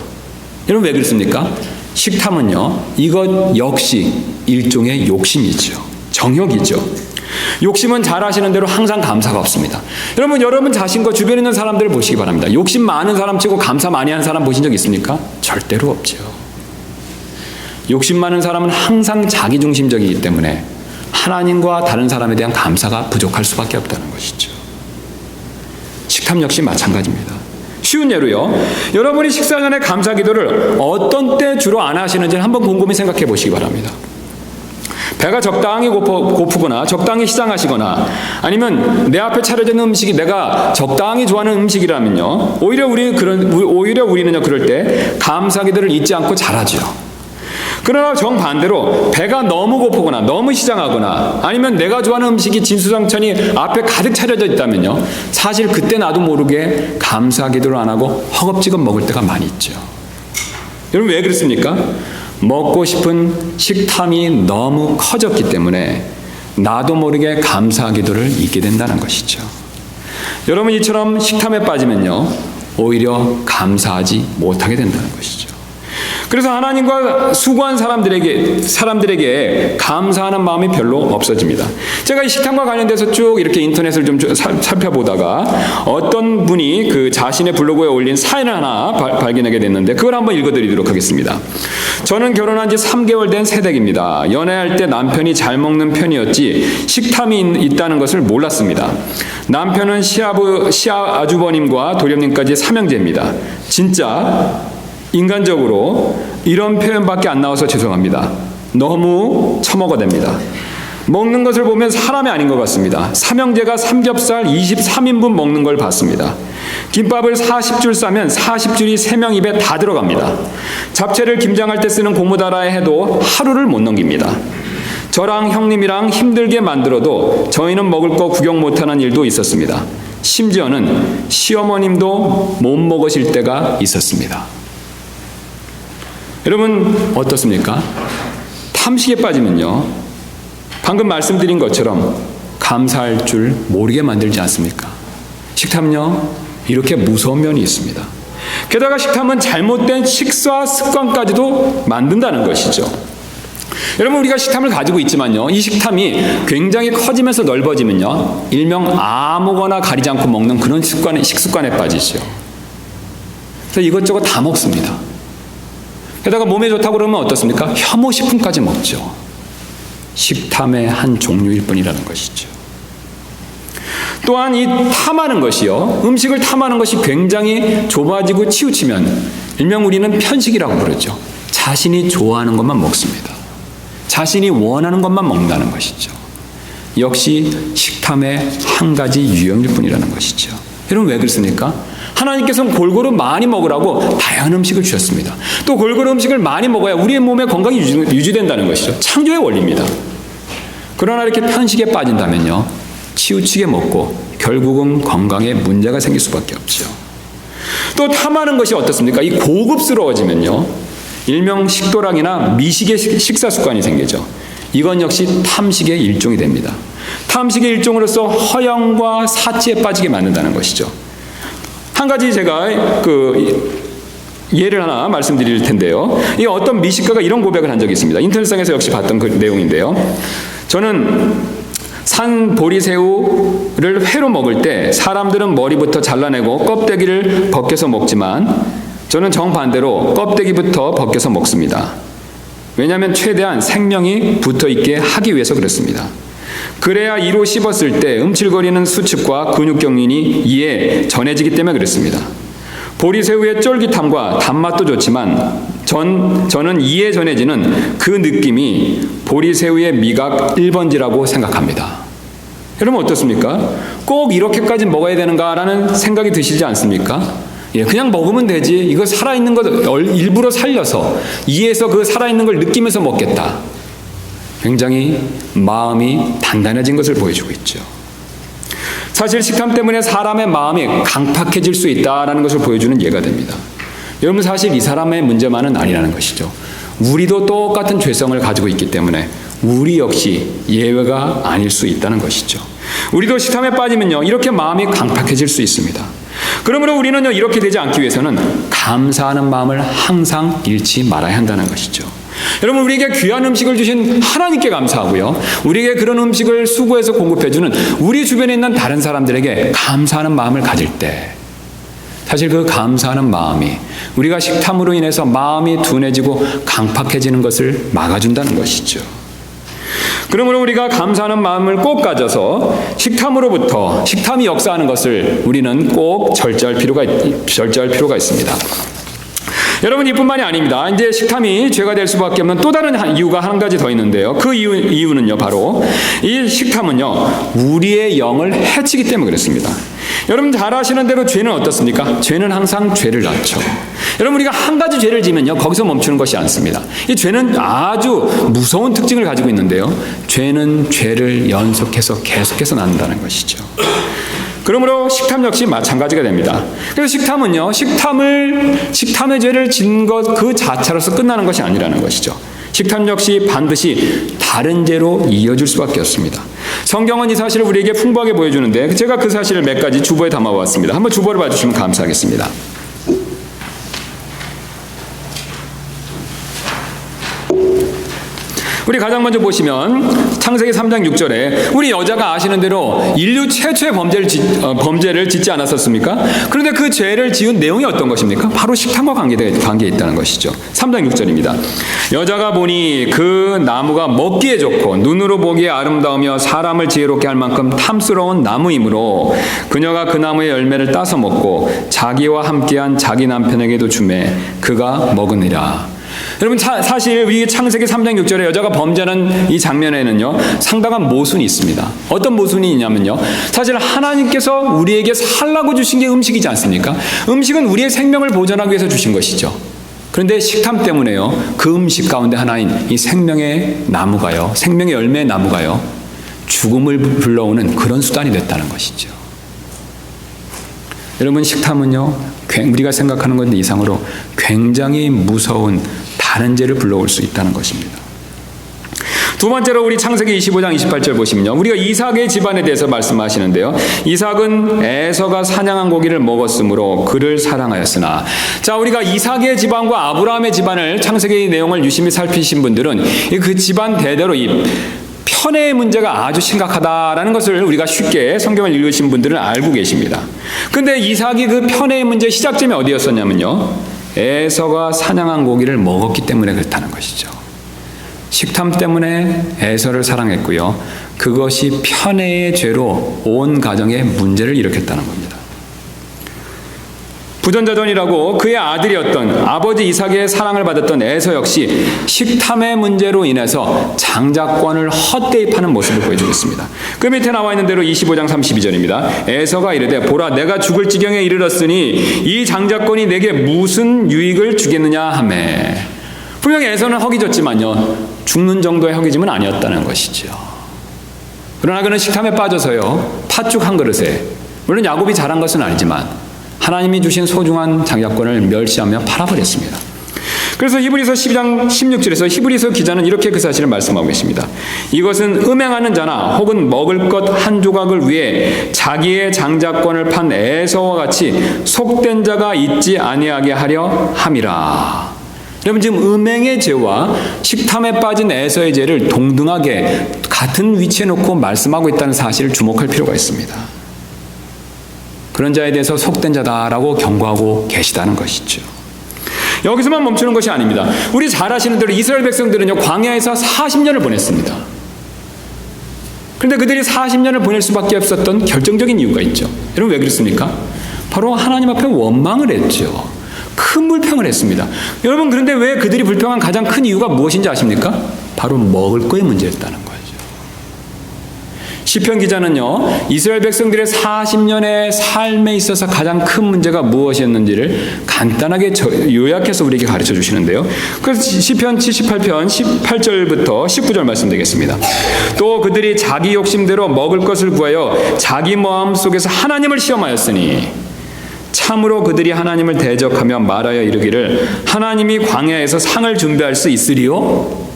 여러분 왜 그렇습니까? 식탐은요, 이것 역시 일종의 욕심이죠. 정욕이죠. 욕심은 잘 아시는 대로 항상 감사가 없습니다. 여러분 자신과 주변에 있는 사람들을 보시기 바랍니다. 욕심 많은 사람 치고 감사 많이 하는 사람 보신 적 있습니까? 절대로 없죠. 욕심 많은 사람은 항상 자기중심적이기 때문에 하나님과 다른 사람에 대한 감사가 부족할 수밖에 없다는 것이죠. 식탐 역시 마찬가지입니다. 쉬운 예로요, 여러분이 식사 전에 감사 기도를 어떤 때 주로 안 하시는지 한번 곰곰이 생각해 보시기 바랍니다. 배가 적당히 고프거나 적당히 시장하시거나 아니면 내 앞에 차려진 음식이 내가 적당히 좋아하는 음식이라면요, 오히려 우리는요 그럴 때 감사 기도를 잊지 않고 잘하죠. 그러나 정반대로 배가 너무 고프거나 너무 시장하거나 아니면 내가 좋아하는 음식이 진수성찬이 앞에 가득 차려져 있다면요, 사실 그때 나도 모르게 감사 기도를 안 하고 허겁지겁 먹을 때가 많이 있죠. 여러분 왜 그렇습니까? 먹고 싶은 식탐이 너무 커졌기 때문에 나도 모르게 감사 기도를 잊게 된다는 것이죠. 여러분 이처럼 식탐에 빠지면요, 오히려 감사하지 못하게 된다는 것이죠. 그래서 하나님과 수고한 사람들에게 감사하는 마음이 별로 없어집니다. 제가 이 식탐과 관련돼서 쭉 이렇게 인터넷을 좀 살펴보다가 어떤 분이 그 자신의 블로그에 올린 사연을 하나 발견하게 됐는데 그걸 한번 읽어드리도록 하겠습니다. 저는 결혼한 지 3개월 된 새댁입니다. 연애할 때 남편이 잘 먹는 편이었지 식탐이 있다는 것을 몰랐습니다. 남편은 시아주버님과 도련님까지 삼형제입니다. 진짜 인간적으로 이런 표현밖에 안 나와서 죄송합니다. 너무 처먹어댑니다. 먹는 것을 보면 사람이 아닌 것 같습니다. 삼형제가 삼겹살 23인분 먹는 걸 봤습니다. 김밥을 40줄 싸면 40줄이 3명 입에 다 들어갑니다. 잡채를 김장할 때 쓰는 고무다라에 해도 하루를 못 넘깁니다. 저랑 형님이랑 힘들게 만들어도 저희는 먹을 거 구경 못하는 일도 있었습니다. 심지어는 시어머님도 못 먹으실 때가 있었습니다. 여러분 어떻습니까? 탐식에 빠지면요, 방금 말씀드린 것처럼 감사할 줄 모르게 만들지 않습니까? 식탐은요, 이렇게 무서운 면이 있습니다. 게다가 식탐은 잘못된 식사 습관까지도 만든다는 것이죠. 여러분 우리가 식탐을 가지고 있지만요, 이 식탐이 굉장히 커지면서 넓어지면요, 일명 아무거나 가리지 않고 먹는 그런 식습관에 빠지죠. 그래서 이것저것 다 먹습니다. 게다가 몸에 좋다고 그러면 어떻습니까? 혐오식품까지 먹죠. 식탐의 한 종류일 뿐이라는 것이죠. 또한 이 탐하는 것이요, 음식을 탐하는 것이 굉장히 좁아지고 치우치면 일명 우리는 편식이라고 부르죠. 자신이 좋아하는 것만 먹습니다. 자신이 원하는 것만 먹는다는 것이죠. 역시 식탐의 한 가지 유형일 뿐이라는 것이죠. 여러분 왜 그렇습니까? 하나님께서는 골고루 많이 먹으라고 다양한 음식을 주셨습니다. 또 골고루 음식을 많이 먹어야 우리의 몸의 건강이 유지된다는 것이죠. 창조의 원리입니다. 그러나 이렇게 편식에 빠진다면요, 치우치게 먹고 결국은 건강에 문제가 생길 수밖에 없죠. 또 탐하는 것이 어떻습니까? 이 고급스러워지면요, 일명 식도락이나 미식의 식사 습관이 생기죠. 이건 역시 탐식의 일종이 됩니다. 탐식의 일종으로서 허영과 사치에 빠지게 만든다는 것이죠. 한 가지 제가 예를 하나 말씀드릴 텐데요. 이 어떤 미식가가 이런 고백을 한 적이 있습니다. 인터넷상에서 역시 봤던 그 내용인데요. 저는 산 보리새우를 회로 먹을 때 사람들은 머리부터 잘라내고 껍데기를 벗겨서 먹지만 저는 정반대로 껍데기부터 벗겨서 먹습니다. 왜냐하면 최대한 생명이 붙어있게 하기 위해서 그렇습니다. 그래야 이로 씹었을 때 음칠거리는 수축과 근육 경련이 이에 전해지기 때문에 그렇습니다. 보리새우의 쫄깃함과 단맛도 좋지만 저는 이에 전해지는 그 느낌이 보리새우의 미각 1번지라고 생각합니다. 여러분 어떻습니까? 꼭 이렇게까지 먹어야 되는가라는 생각이 드시지 않습니까? 그냥 먹으면 되지. 이거 살아있는 것 일부러 살려서 이에서 그 살아있는 걸 느끼면서 먹겠다. 굉장히 마음이 단단해진 것을 보여주고 있죠. 사실 식탐 때문에 사람의 마음이 강팍해질 수 있다는 것을 보여주는 예가 됩니다. 여러분 사실 이 사람의 문제만은 아니라는 것이죠. 우리도 똑같은 죄성을 가지고 있기 때문에 우리 역시 예외가 아닐 수 있다는 것이죠. 우리도 식탐에 빠지면요 이렇게 마음이 강팍해질 수 있습니다. 그러므로 우리는요 이렇게 되지 않기 위해서는 감사하는 마음을 항상 잃지 말아야 한다는 것이죠. 여러분 우리에게 귀한 음식을 주신 하나님께 감사하고요. 우리에게 그런 음식을 수고해서 공급해주는 우리 주변에 있는 다른 사람들에게 감사하는 마음을 가질 때 사실 그 감사하는 마음이 우리가 식탐으로 인해서 마음이 둔해지고 강팍해지는 것을 막아준다는 것이죠. 그러므로 우리가 감사하는 마음을 꼭 가져서 식탐이 역사하는 것을 우리는 꼭 절제할 필요가 있습니다. 여러분 이뿐만이 아닙니다. 이제 식탐이 죄가 될 수밖에 없는 또 다른 이유가 한 가지 더 있는데요. 그 이유는요 바로 이 식탐은요 우리의 영을 해치기 때문에 그렇습니다. 여러분 잘 아시는 대로 죄는 어떻습니까? 죄는 항상 죄를 낳죠. 여러분 우리가 한 가지 죄를 지면요 거기서 멈추는 것이 않습니다. 이 죄는 아주 무서운 특징을 가지고 있는데요. 죄는 죄를 연속해서 계속해서 낳는다는 것이죠. 그러므로 식탐 역시 마찬가지가 됩니다. 그래서 식탐은요, 식탐의 죄를 진 것 그 자체로서 끝나는 것이 아니라는 것이죠. 식탐 역시 반드시 다른 죄로 이어질 수밖에 없습니다. 성경은 이 사실을 우리에게 풍부하게 보여주는데 제가 그 사실을 몇 가지 주보에 담아봤습니다. 한번 주보를 봐주시면 감사하겠습니다. 우리 가장 먼저 보시면 창세기 3장 6절에 우리 여자가 아시는 대로 인류 최초의 범죄를 짓지 않았었습니까? 그런데 그 죄를 지은 내용이 어떤 것입니까? 바로 식탐과 관계에 있다는 것이죠. 3장 6절입니다. 여자가 보니 그 나무가 먹기에 좋고 눈으로 보기에 아름다우며 사람을 지혜롭게 할 만큼 탐스러운 나무이므로 그녀가 그 나무의 열매를 따서 먹고 자기와 함께한 자기 남편에게도 주매 그가 먹으니라. 여러분 사실 우리 창세기 3장 6절에 여자가 범죄하는 이 장면에는요 상당한 모순이 있습니다. 어떤 모순이 있냐면요 사실 하나님께서 우리에게 살라고 주신 게 음식이지 않습니까? 음식은 우리의 생명을 보존하기 위해서 주신 것이죠. 그런데 식탐 때문에요 그 음식 가운데 하나인 이 생명의 나무가요 생명의 열매의 나무가요 죽음을 불러오는 그런 수단이 됐다는 것이죠. 여러분 식탐은요 우리가 생각하는 것 이상으로 굉장히 무서운 다른 죄를 불러올 수 있다는 것입니다. 두 번째로 우리 창세기 25장 28절 보시면요. 우리가 이삭의 집안에 대해서 말씀하시는데요. 이삭은 에서가 사냥한 고기를 먹었으므로 그를 사랑하였으나 자 우리가 이삭의 집안과 아브라함의 집안을 창세기 내용을 유심히 살피신 분들은 그 집안 대대로 이 편애의 문제가 아주 심각하다라는 것을 우리가 쉽게 성경을 읽으신 분들은 알고 계십니다. 그런데 이삭이 그 편애의 문제의 시작점이 어디였었냐면요. 에서가 사냥한 고기를 먹었기 때문에 그렇다는 것이죠. 식탐 때문에 에서를 사랑했고요. 그것이 편애의 죄로 온 가정에 문제를 일으켰다는 겁니다. 부전자전이라고 그의 아들이었던 아버지 이삭의 사랑을 받았던 에서 역시 식탐의 문제로 인해서 장자권을 헛되이 파는 모습을 보여주고 있습니다. 그 밑에 나와 있는 대로 25장 32절입니다. 에서가 이르되 보라 내가 죽을 지경에 이르렀으니 이 장자권이 내게 무슨 유익을 주겠느냐 하매 분명히 에서는 허기 졌지만요 죽는 정도의 허기짐은 아니었다는 것이죠. 그러나 그는 식탐에 빠져서요 팥죽 한 그릇에 물론 야곱이 잘한 것은 아니지만 하나님이 주신 소중한 장자권을 멸시하며 팔아버렸습니다. 그래서 히브리서 12장 16절에서 히브리서 기자는 이렇게 그 사실을 말씀하고 계십니다. 이것은 음행하는 자나 혹은 먹을 것 한 조각을 위해 자기의 장자권을 판 에서와 같이 속된 자가 있지 아니하게 하려 함이라. 여러분, 지금 음행의 죄와 식탐에 빠진 에서의 죄를 동등하게 같은 위치에 놓고 말씀하고 있다는 사실을 주목할 필요가 있습니다. 그런 자에 대해서 속된 자다라고 경고하고 계시다는 것이죠. 여기서만 멈추는 것이 아닙니다. 우리 잘 아시는 대로 이스라엘 백성들은요, 광야에서 40년을 보냈습니다. 그런데 그들이 40년을 보낼 수밖에 없었던 결정적인 이유가 있죠. 여러분, 왜 그렇습니까? 바로 하나님 앞에 원망을 했죠. 큰 불평을 했습니다. 여러분, 그런데 왜 그들이 불평한 가장 큰 이유가 무엇인지 아십니까? 바로 먹을 거의 문제였다는 거죠. 시편 기자는요, 이스라엘 백성들의 40년의 삶에 있어서 가장 큰 문제가 무엇이었는지를 간단하게 요약해서 우리에게 가르쳐 주시는데요. 그래서 시편 78편 18절부터 19절 말씀드리겠습니다. 또 그들이 자기 욕심대로 먹을 것을 구하여 자기 마음 속에서 하나님을 시험하였으니 참으로 그들이 하나님을 대적하며 말하여 이르기를 하나님이 광야에서 상을 준비할 수 있으리요?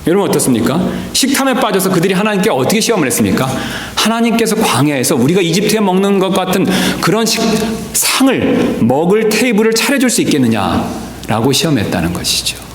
여러분, 어떻습니까? 식탐에 빠져서 그들이 하나님께 어떻게 시험을 했습니까? 하나님께서 광야에서 우리가 이집트에 먹는 것 같은 그런 상을 먹을 테이블을 차려줄 수 있겠느냐라고 시험했다는 것이죠.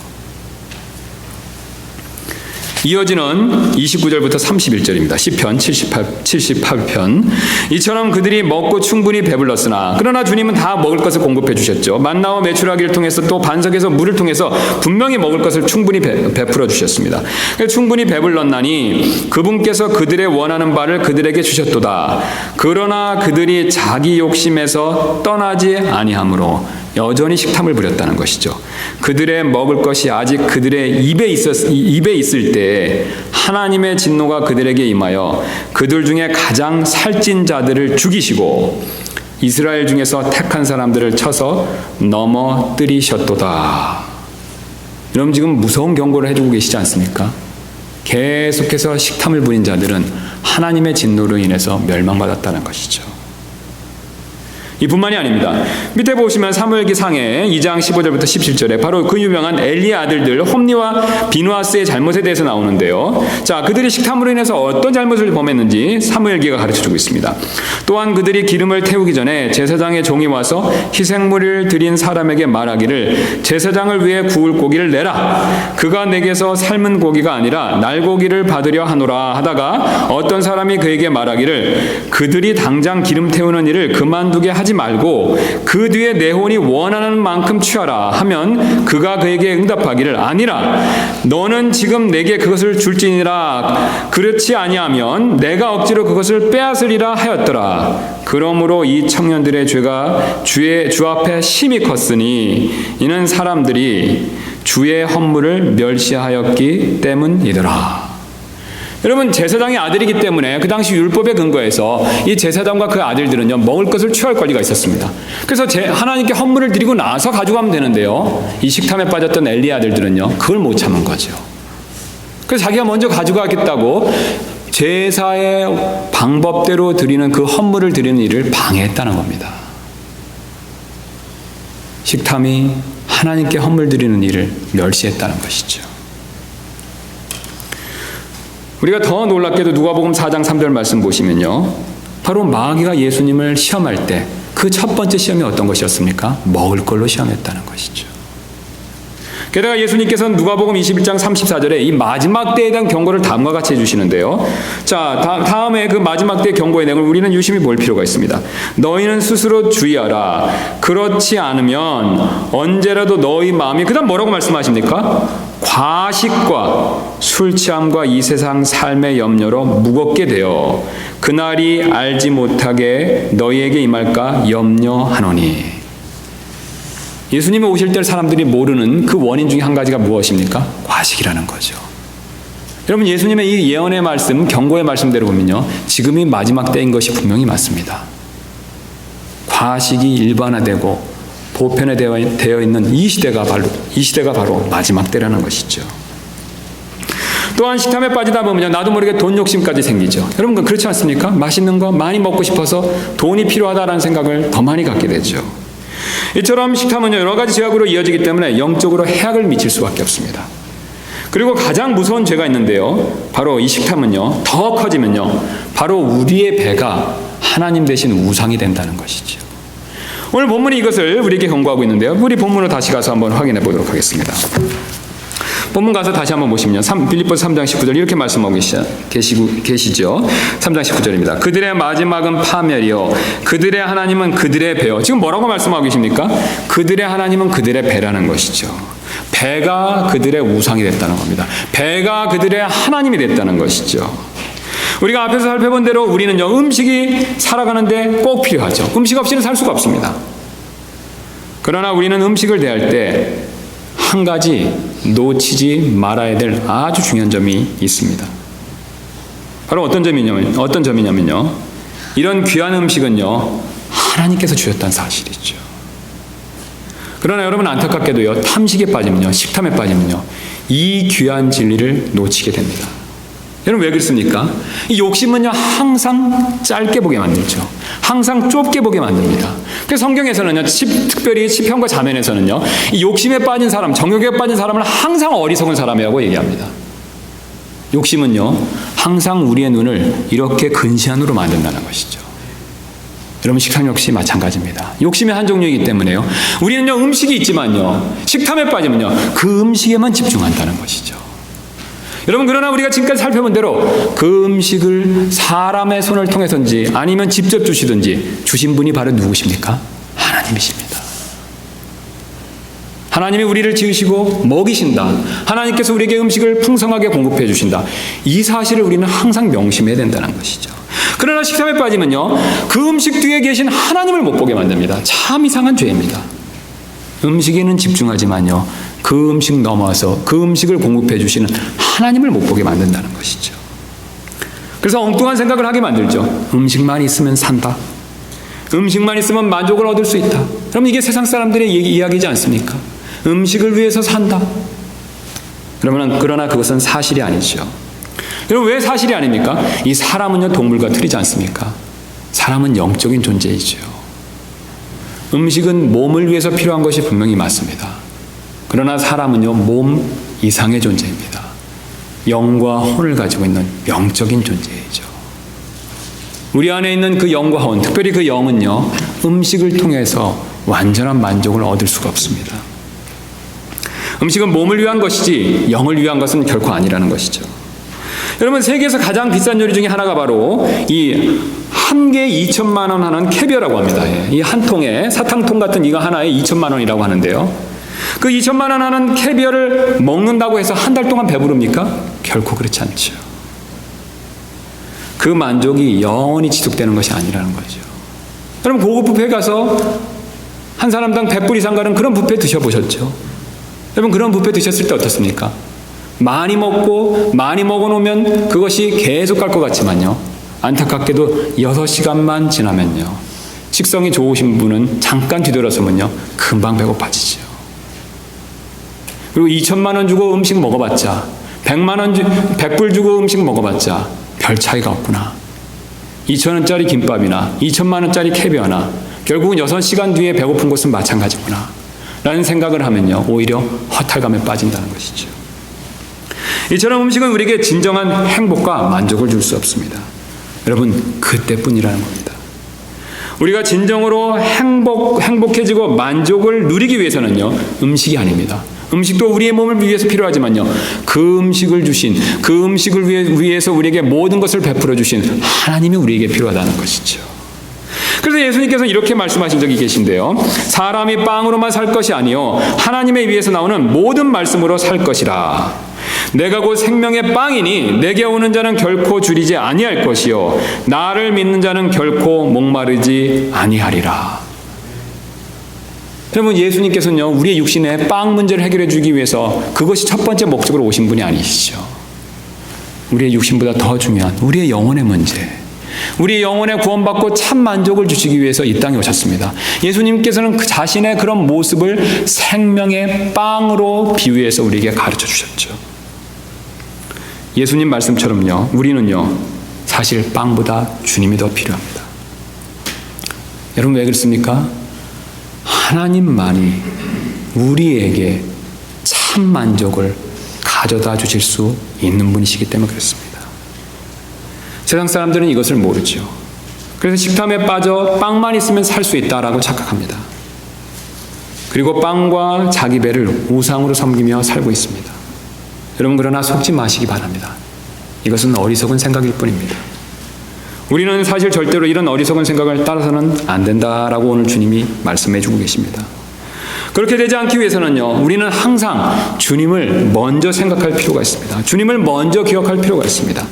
이어지는 29절부터 31절입니다. 시편 78편. 이처럼 그들이 먹고 충분히 배불렀으나 그러나 주님은 다 먹을 것을 공급해 주셨죠. 만나와 메추라기를 통해서 또 반석에서 물을 통해서 분명히 먹을 것을 충분히 베풀어 주셨습니다. 충분히 배불렀나니 그분께서 그들의 원하는 바를 그들에게 주셨도다. 그러나 그들이 자기 욕심에서 떠나지 아니하므로 여전히 식탐을 부렸다는 것이죠. 그들의 먹을 것이 아직 그들의 입에 있을 때 하나님의 진노가 그들에게 임하여 그들 중에 가장 살찐 자들을 죽이시고 이스라엘 중에서 택한 사람들을 쳐서 넘어뜨리셨도다. 여러분, 지금 무서운 경고를 해주고 계시지 않습니까? 계속해서 식탐을 부린 자들은 하나님의 진노로 인해서 멸망받았다는 것이죠. 이뿐만이 아닙니다. 밑에 보시면 사무엘기 상해 2장 15절부터 17절에 바로 그 유명한 엘리의 아들들 홈니와 비누아스의 잘못에 대해서 나오는데요. 자, 그들이 식탐으로 인해서 어떤 잘못을 범했는지 사무엘기가 가르쳐주고 있습니다. 또한 그들이 기름을 태우기 전에 제사장의 종이 와서 희생물을 드린 사람에게 말하기를 제사장을 위해 구울 고기를 내라. 그가 내게서 삶은 고기가 아니라 날고기를 받으려 하노라 하다가 어떤 사람이 그에게 말하기를 그들이 당장 기름 태우는 일을 그만두게 하지 말고 그 뒤에 내 혼이 원하는 만큼 취하라 하면 그가 그에게 응답하기를 아니라 너는 지금 내게 그것을 줄지니라. 그렇지 아니하면 내가 억지로 그것을 빼앗으리라 하였더라. 그러므로 이 청년들의 죄가 주 앞에 심히 컸으니 이는 사람들이 주의 헌물을 멸시하였기 때문이더라. 여러분, 제사장의 아들이기 때문에 그 당시 율법에 근거해서 이 제사장과 그 아들들은요, 먹을 것을 취할 권리가 있었습니다. 그래서 하나님께 헌물을 드리고 나서 가져가면 되는데요, 이 식탐에 빠졌던 엘리의 아들들은요, 그걸 못 참은 거죠. 그래서 자기가 먼저 가져가겠다고 제사의 방법대로 드리는 그 헌물을 드리는 일을 방해했다는 겁니다. 식탐이 하나님께 헌물 드리는 일을 멸시했다는 것이죠. 우리가 더 놀랍게도 누가복음 4장 3절 말씀 보시면요, 바로 마귀가 예수님을 시험할 때 그 첫 번째 시험이 어떤 것이었습니까? 먹을 걸로 시험했다는 것이죠. 게다가 예수님께서는 누가복음 21장 34절에 이 마지막 때에 대한 경고를 다음과 같이 해주시는데요. 자, 다음에 그 마지막 때의 경고의 내용을 우리는 유심히 볼 필요가 있습니다. 너희는 스스로 주의하라. 그렇지 않으면 언제라도 너희 마음이, 그 다음 뭐라고 말씀하십니까? 과식과 술 취함과 이 세상 삶의 염려로 무겁게 되어 그날이 알지 못하게 너희에게 임할까 염려하노니. 예수님이 오실 때 사람들이 모르는 그 원인 중에 한 가지가 무엇입니까? 과식이라는 거죠. 여러분, 예수님의 이 예언의 말씀, 경고의 말씀대로 보면요, 지금이 마지막 때인 것이 분명히 맞습니다. 과식이 일반화되고 보편화되어 있는 이 시대가 바로 마지막 때라는 것이죠. 또한 식탐에 빠지다 보면요, 나도 모르게 돈 욕심까지 생기죠. 여러분, 그렇지 않습니까? 맛있는 거 많이 먹고 싶어서 돈이 필요하다라는 생각을 더 많이 갖게 되죠. 이처럼 식탐은요, 여러 가지 죄악으로 이어지기 때문에 영적으로 해악을 미칠 수밖에 없습니다. 그리고 가장 무서운 죄가 있는데요, 바로 이 식탐은요, 더 커지면요, 바로 우리의 배가 하나님 대신 우상이 된다는 것이죠. 오늘 본문이 이것을 우리에게 경고하고 있는데요, 우리 본문으로 다시 가서 한번 확인해 보도록 하겠습니다. 본문 가서 다시 한번 보시면요, 빌립보서 3장 19절 이렇게 말씀하고 계시죠. 3장 19절입니다. 그들의 마지막은 파멸이요, 그들의 하나님은 그들의 배요. 지금 뭐라고 말씀하고 계십니까? 그들의 하나님은 그들의 배라는 것이죠. 배가 그들의 우상이 됐다는 겁니다. 배가 그들의 하나님이 됐다는 것이죠. 우리가 앞에서 살펴본 대로 우리는요, 음식이 살아가는데 꼭 필요하죠. 음식 없이는 살 수가 없습니다. 그러나 우리는 음식을 대할 때 한 가지 놓치지 말아야 될 아주 중요한 점이 있습니다. 바로 어떤 점이냐면요, 이런 귀한 음식은요, 하나님께서 주셨다는 사실이죠. 그러나 여러분, 안타깝게도요, 탐식에 빠지면요, 식탐에 빠지면요, 이 귀한 진리를 놓치게 됩니다. 여러분, 왜 그렇습니까? 이 욕심은요, 항상 짧게 보게 만들죠. 항상 좁게 보게 만듭니다. 그래서 성경에서는요, 특별히 시편과 자면에서는요, 이 욕심에 빠진 사람, 정욕에 빠진 사람을 항상 어리석은 사람이라고 얘기합니다. 욕심은요, 항상 우리의 눈을 이렇게 근시안으로 만든다는 것이죠. 여러분, 식탐 역시 마찬가지입니다. 욕심의 한 종류이기 때문에요, 우리는요, 음식이 있지만요, 식탐에 빠지면요, 그 음식에만 집중한다는 것이죠. 여러분, 그러나 우리가 지금까지 살펴본 대로 그 음식을 사람의 손을 통해서든지 아니면 직접 주시든지 주신 분이 바로 누구십니까? 하나님이십니다. 하나님이 우리를 지으시고 먹이신다. 하나님께서 우리에게 음식을 풍성하게 공급해 주신다. 이 사실을 우리는 항상 명심해야 된다는 것이죠. 그러나 식탐에 빠지면요, 그 음식 뒤에 계신 하나님을 못 보게 만듭니다. 참 이상한 죄입니다. 음식에는 집중하지만요, 그 음식 넘어서 그 음식을 공급해 주시는 하나님을 못 보게 만든다는 것이죠. 그래서 엉뚱한 생각을 하게 만들죠. 음식만 있으면 산다. 음식만 있으면 만족을 얻을 수 있다. 그럼 이게 세상 사람들의 이야기지 않습니까? 음식을 위해서 산다. 그러나 그것은 사실이 아니죠. 여러분, 왜 사실이 아닙니까? 이 사람은요, 동물과 틀리지 않습니까? 사람은 영적인 존재이죠. 음식은 몸을 위해서 필요한 것이 분명히 맞습니다. 그러나 사람은요, 몸 이상의 존재입니다. 영과 혼을 가지고 있는 영적인 존재이죠. 우리 안에 있는 그 영과 혼, 특별히 그 영은요, 음식을 통해서 완전한 만족을 얻을 수가 없습니다. 음식은 몸을 위한 것이지 영을 위한 것은 결코 아니라는 것이죠. 여러분, 세계에서 가장 비싼 요리 중에 하나가 바로 이 한 개에 2천만 원 하는 캐비어라고 합니다. 이 한 통에 사탕통 같은 이거 하나에 2천만 원이라고 하는데요, 그 2천만 원 하는 캐비어를 먹는다고 해서 한 달 동안 배부릅니까? 결코 그렇지 않죠. 그 만족이 영원히 지속되는 것이 아니라는 거죠. 여러분, 고급 뷔페에 가서 한 사람당 100불 이상 가는 그런 뷔페 드셔보셨죠? 여러분, 그런 뷔페 드셨을 때 어떻습니까? 많이 먹고 많이 먹어놓으면 그것이 계속 갈 것 같지만요, 안타깝게도 6시간만 지나면요, 식성이 좋으신 분은 잠깐 뒤돌아서면요, 금방 배고파지죠. 그리고 2천만 원 주고 음식 먹어봤자, 100불 주고 음식 먹어봤자 별 차이가 없구나. 2,000원짜리 김밥이나 2천만 원짜리 캐비어나 결국은 6시간 뒤에 배고픈 것은 마찬가지구나 라는 생각을 하면요, 오히려 허탈감에 빠진다는 것이죠. 이처럼 음식은 우리에게 진정한 행복과 만족을 줄 수 없습니다. 여러분, 그때뿐이라는 겁니다. 우리가 진정으로 행복해지고 만족을 누리기 위해서는요, 음식이 아닙니다. 음식도 우리의 몸을 위해서 필요하지만요, 그 음식을 주신, 그 음식을 위해서 우리에게 모든 것을 베풀어 주신 하나님이 우리에게 필요하다는 것이죠. 그래서 예수님께서 이렇게 말씀하신 적이 계신데요, 사람이 빵으로만 살 것이 아니요 하나님의 입에서 나오는 모든 말씀으로 살 것이라. 내가 곧 생명의 빵이니 내게 오는 자는 결코 줄이지 아니할 것이요 나를 믿는 자는 결코 목마르지 아니하리라. 여러분, 예수님께서는요, 우리의 육신의 빵 문제를 해결해 주기 위해서 그것이 첫 번째 목적으로 오신 분이 아니시죠. 우리의 육신보다 더 중요한 우리의 영혼의 문제, 우리의 영혼에 구원받고 참 만족을 주시기 위해서 이 땅에 오셨습니다. 예수님께서는 그 자신의 그런 모습을 생명의 빵으로 비유해서 우리에게 가르쳐 주셨죠. 예수님 말씀처럼요, 우리는요, 사실 빵보다 주님이 더 필요합니다. 여러분, 왜 그렇습니까? 하나님만이 우리에게 참 만족을 가져다 주실 수 있는 분이시기 때문에 그렇습니다. 세상 사람들은 이것을 모르죠. 그래서 식탐에 빠져 빵만 있으면 살 수 있다라고 착각합니다. 그리고 빵과 자기 배를 우상으로 섬기며 살고 있습니다. 여러분, 그러나 속지 마시기 바랍니다. 이것은 어리석은 생각일 뿐입니다. 우리는 사실 절대로 이런 어리석은 생각을 따라서는 안 된다라고 오늘 주님이 말씀해 주고 계십니다. 그렇게 되지 않기 위해서는요, 우리는 항상 주님을 먼저 생각할 필요가 있습니다. 주님을 먼저 기억할 필요가 있습니다.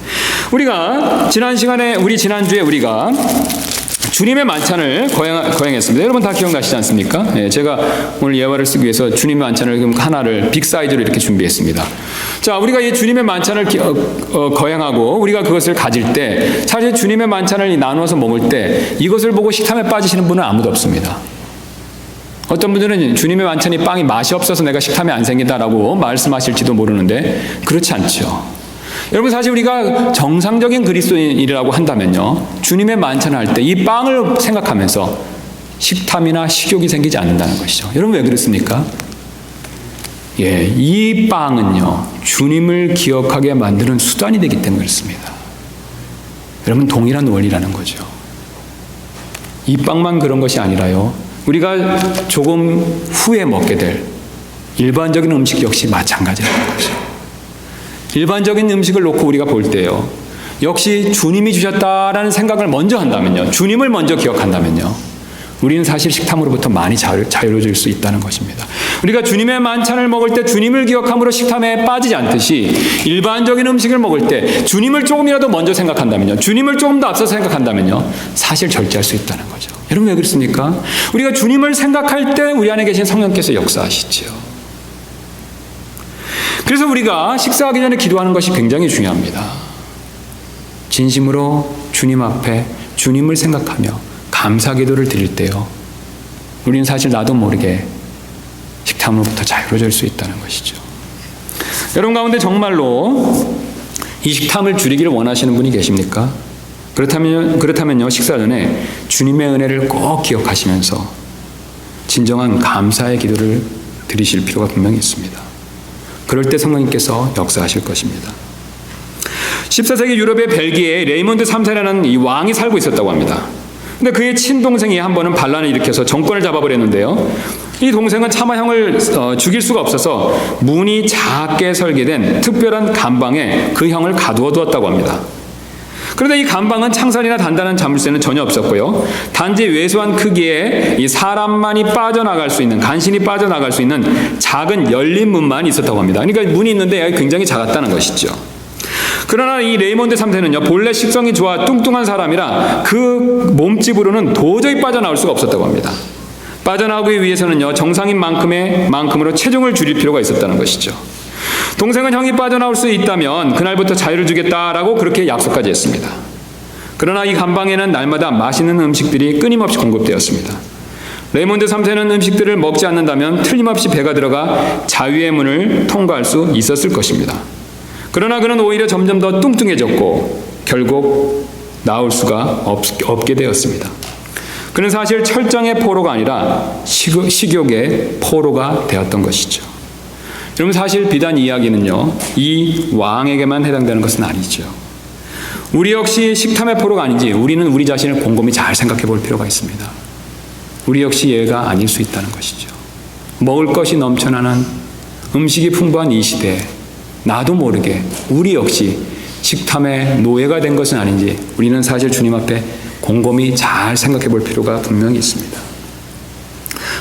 우리가 지난주에 우리가 주님의 만찬을 거행했습니다. 여러분 다 기억나시지 않습니까? 예, 제가 오늘 예화를 쓰기 위해서 주님의 만찬을 하나를 빅 사이즈로 이렇게 준비했습니다. 자, 우리가 이 주님의 만찬을 거행하고 우리가 그것을 가질 때, 사실 주님의 만찬을 나누어서 먹을 때 이것을 보고 식탐에 빠지시는 분은 아무도 없습니다. 어떤 분들은 주님의 만찬이 빵이 맛이 없어서 내가 식탐이 안 생긴다라고 말씀하실지도 모르는데 그렇지 않죠. 여러분, 사실 우리가 정상적인 그리스도인이라고 한다면요, 주님의 만찬을 할 때 이 빵을 생각하면서 식탐이나 식욕이 생기지 않는다는 것이죠. 여러분, 왜 그렇습니까? 예, 이 빵은요, 주님을 기억하게 만드는 수단이 되기 때문에 그렇습니다. 여러분, 동일한 원리라는 거죠. 이 빵만 그런 것이 아니라요, 우리가 조금 후에 먹게 될 일반적인 음식 역시 마찬가지라는 거죠. 일반적인 음식을 놓고 우리가 볼 때요, 역시 주님이 주셨다라는 생각을 먼저 한다면요, 주님을 먼저 기억한다면요, 우리는 사실 식탐으로부터 많이 자유로워질 수 있다는 것입니다. 우리가 주님의 만찬을 먹을 때 주님을 기억함으로 식탐에 빠지지 않듯이 일반적인 음식을 먹을 때 주님을 조금이라도 먼저 생각한다면요, 주님을 조금 더 앞서서 생각한다면요, 사실 절제할 수 있다는 거죠. 여러분, 왜 그렇습니까? 우리가 주님을 생각할 때 우리 안에 계신 성령께서 역사하시죠. 그래서 우리가 식사하기 전에 기도하는 것이 굉장히 중요합니다. 진심으로 주님 앞에 주님을 생각하며 감사 기도를 드릴 때요, 우리는 사실 나도 모르게 식탐으로부터 자유로워질 수 있다는 것이죠. 여러분 가운데 정말로 이 식탐을 줄이기를 원하시는 분이 계십니까? 그렇다면요, 식사 전에 주님의 은혜를 꼭 기억하시면서 진정한 감사의 기도를 드리실 필요가 분명히 있습니다. 그럴 때 성령님께서 역사하실 것입니다. 14세기 유럽의 벨기에에 레이몬드 3세라는 이 왕이 살고 있었다고 합니다. 근데 그의 친동생이 한 번은 반란을 일으켜서 정권을 잡아버렸는데요, 이 동생은 차마 형을 죽일 수가 없어서 문이 작게 설계된 특별한 감방에 그 형을 가두어 두었다고 합니다. 그런데 이 감방은 창살이나 단단한 자물쇠는 전혀 없었고요, 단지 왜소한 크기의 이 사람만이 빠져나갈 수 있는, 간신히 빠져나갈 수 있는 작은 열린 문만 있었다고 합니다. 그러니까 문이 있는데 굉장히 작았다는 것이죠. 그러나 이 레이몬드 3세는요, 본래 식성이 좋아 뚱뚱한 사람이라 그 몸집으로는 도저히 빠져나올 수가 없었다고 합니다. 빠져나오기 위해서는요, 정상인 만큼으로 체중을 줄일 필요가 있었다는 것이죠. 동생은 형이 빠져나올 수 있다면 그날부터 자유를 주겠다라고 그렇게 약속까지 했습니다. 그러나 이 감방에는 날마다 맛있는 음식들이 끊임없이 공급되었습니다. 레이몬드 3세는 음식들을 먹지 않는다면 틀림없이 배가 들어가 자유의 문을 통과할 수 있었을 것입니다. 그러나 그는 오히려 점점 더 뚱뚱해졌고 결국 나올 수가 없게 되었습니다. 그는 사실 철장의 포로가 아니라 식욕의 포로가 되었던 것이죠. 여러분, 사실 비단 이야기는요, 이 왕에게만 해당되는 것은 아니죠. 우리 역시 식탐의 포로가 아닌지 우리는 우리 자신을 곰곰이 잘 생각해 볼 필요가 있습니다. 우리 역시 예가 아닐 수 있다는 것이죠. 먹을 것이 넘쳐나는 음식이 풍부한 이 시대에 나도 모르게 우리 역시 식탐의 노예가 된 것은 아닌지 우리는 사실 주님 앞에 곰곰이 잘 생각해 볼 필요가 분명히 있습니다.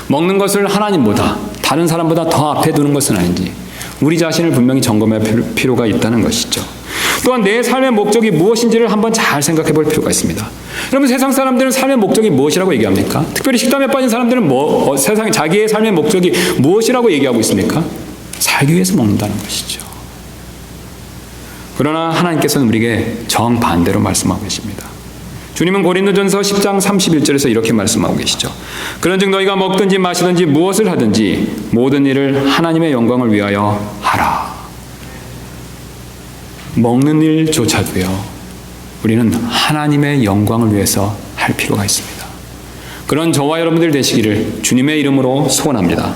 먹는 것을 하나님보다, 다른 사람보다 더 앞에 두는 것은 아닌지 우리 자신을 분명히 점검할 필요가 있다는 것이죠. 또한 내 삶의 목적이 무엇인지를 한번 잘 생각해 볼 필요가 있습니다. 여러분, 세상 사람들은 삶의 목적이 무엇이라고 얘기합니까? 특별히 식탐에 빠진 사람들은 세상에 자기의 삶의 목적이 무엇이라고 얘기하고 있습니까? 살기 위해서 먹는다는 것이죠. 그러나 하나님께서는 우리에게 정반대로 말씀하고 계십니다. 주님은 고린도전서 10장 31절에서 이렇게 말씀하고 계시죠. 그런즉 너희가 먹든지 마시든지 무엇을 하든지 모든 일을 하나님의 영광을 위하여 하라. 먹는 일조차도요, 우리는 하나님의 영광을 위해서 할 필요가 있습니다. 그런 저와 여러분들 되시기를 주님의 이름으로 소원합니다.